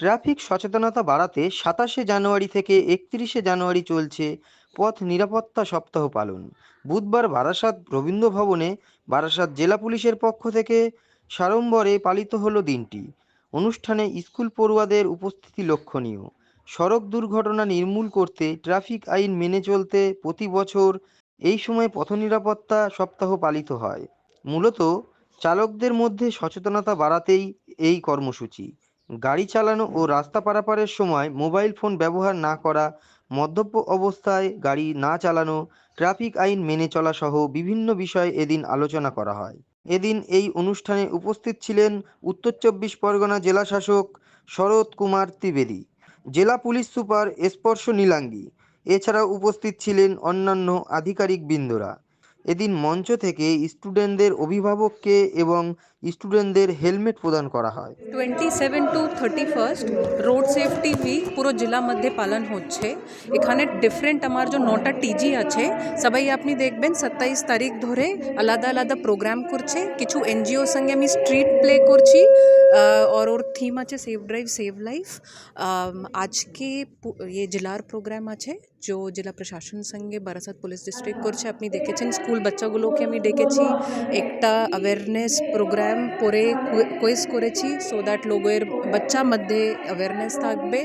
Traffic সচেতনতা বাড়াতে ২৭শে জানুয়ারি থেকে ৩১শে জানুয়ারি চলছে পথ নিরাপত্তা সপ্তাহ পালন। বুধবার বারাসাত রবীন্দ্র ভবনে বারাসাত জেলা পুলিশের পক্ষ থেকে সাড়ম্বরে পালিত হলো দিনটি। অনুষ্ঠানে স্কুল পড়ুয়াদের উপস্থিতি লক্ষণীয়। সড়ক দুর্ঘটনা নির্মূল করতে ট্রাফিক আইন মেনে চলতে প্রতি বছর এই সময় পথ নিরাপত্তা সপ্তাহ পালিত হয়। মূলত চালকদের মধ্যে সচেতনতা বাড়াতেই এই কর্মসূচি। গাড়ি চালানো ও রাস্তা পারাপারের সময় মোবাইল ফোন ব্যবহার না করা, মদ্যপ অবস্থায় গাড়ি না চালানো, ট্রাফিক আইন মেনে চলা সহ বিভিন্ন বিষয়ে এদিন আলোচনা করা হয়। এদিন এই অনুষ্ঠানে উপস্থিত ছিলেন উত্তর চব্বিশ পরগনা জেলা শাসক শরৎ কুমার ত্রিবেদী, জেলা পুলিশ সুপার স্পর্শ নীলাঙ্গী। এছাড়াও উপস্থিত ছিলেন অন্যান্য আধিকারিকবৃন্দরা। এদিন মঞ্চ থেকে স্টুডেন্টদের অভিভাবককে এবং স্টুডেন্টদের হেলমেট প্রদান করা হয়। 27 to 31 রোড সেফটি উইক পুরো জেলা মধ্যে পালন হচ্ছে। এখানে ডিফারেন্ট আমার যে 9টা টিজি আছে সবাই আপনি দেখবেন 27 তারিখ ধরে আলাদা আলাদা প্রোগ্রাম করছে। কিছু এনজিও সঙ্গে আমি স্ট্রিট প্লে করছি और ওর থিম আছে সেভ ড্রাইভ সেভ লাইফ। আজকে জেলার প্রোগ্রাম আছে जो জেলা প্রশাসন সঙ্গে বারাসাত পুলিশ ডিস্ট্রিক্ট করছে। আপনি দেখেছেন স্কুল বাচ্চাগুলোকে আমি ডেকেছি, একটা অ্যাওয়ারনেস প্রোগ্রাম পরে কুইজ করেছি সো দ্যাট লোকের বাচ্চা মধ্যে অ্যাওয়ারনেস থাকবে।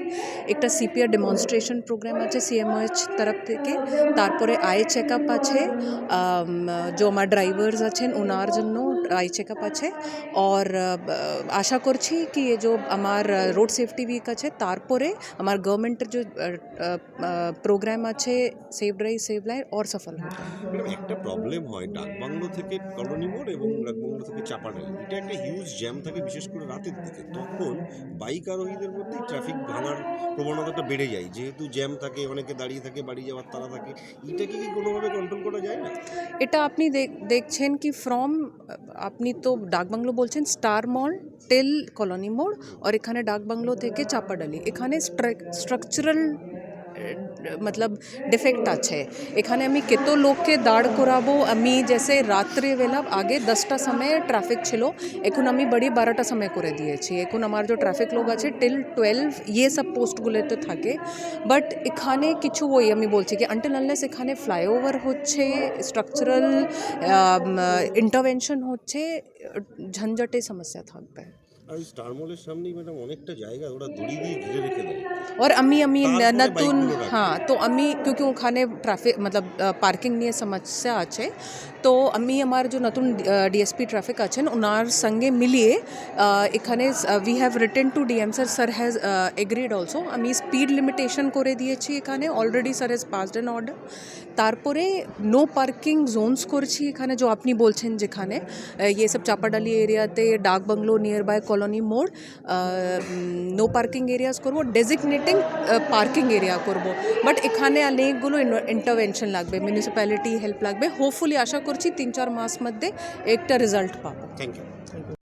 একটা সিপিআর ডেমনস্ট্রেশন প্রোগ্রাম আছে সিএমওএইচ তরফ থেকে। তারপরে আই চেক আপ আছে, जो আমার ড্রাইভার্স আছেন ওনার জন্য আই চেক আপ আছে। और আশা করছি কি ये जो আমার রোড সেফটি উইক আছে তারপরে আমার গভর্নমেন্টের যে প্রোগ্রাম আছে সেভ ড্রাইভ সেভ লাইফ और সফল হবে। একটা প্রবলেম হয় ডাকবাংলো থেকে কলোনি মোড় এবং ডাকবাংলো থেকে চাপাডালি, এটা একটা হিউজ জ্যাম থাকে বিশেষ করে রাতের দিকে। তখন বাইক আরোহীদের মধ্যেই ট্রাফিক ভাঙার প্রবণতাটা বেড়ে যায়, যেহেতু জ্যাম থাকে, অনেকে দাঁড়িয়ে থাকে, বাড়ি যাওয়ার তারা থাকে। এটাকে কি কোনোভাবে কন্ট্রোল করা যায় না? এটা আপনি দেখছেন কি ফ্রম আপনি তো ডাকবাংলো বলছেন স্টার মল টিল কলোনি মোড় और এখানে ডাকবাংলো থেকে চাপাডালি এখানে স্ট্রাকচারাল मतलब ডিফেক্ট আছে। এখানে আমি কত লোককে দাঁড় করাবো। আমি জেসে রাত্রিবেলা আগে 10টা সময় ট্রাফিক ছিল, এখন আমি বড়ি 12টা সময় করে দিয়েছি। এখন আমার যে ট্রাফিক লোক আছে টিল 12 ये सब পোস্টগুলোতে থাকে। বাট এখানে কিছু ওই আমি বলছি কি আনটিল আনলেস এখানে ফ্লাইওভার হচ্ছে, স্ট্রাকচারাল ইন্টারভেনশন হচ্ছে, ঝঞ্ঝাটে সমস্যা থাকবে। আর স্টার মলের সামনেই ম্যাডাম অনেকটা জায়গা ওরা দড়ি দিয়ে ঘিরে রেখে দেয়। और আমি তারপরে নতুন বাইকগুলো রাখে। हाँ तो আমি क्योंकि ওখানে ট্রাফিক मतलब পার্কিং নিয়ে সমস্যা আছে, তো আমি আমার যে নতুন ডিএসপি ট্রাফিক আছেন ওনার সঙ্গে মিলিয়ে এখানে we have written to DM sir has agreed also. আমি স্পিড লিমিটেশন করে দিয়েছি এখানে already, sir has passed an order. তারপরে নো পার্কিং জোনস করছি এখানে, जो আপনি বলছেন যেখানে ये सब চাপাডালি এরিয়াতে Dak bungalow near by colony মোড় নো পার্কিং এরিয়াস করবো, ডেজিগনেটিং পার্কিং এরিয়া করব। বাট এখানে অনেকগুলো ইন্টারভেনশন লাগবে, মিউনিসিপ্যালিটি হেল্প লাগবে। হোপফুলি আশা করছি 3-4 মাস মধ্যে একটা রেজাল্ট পাবো। Thank you.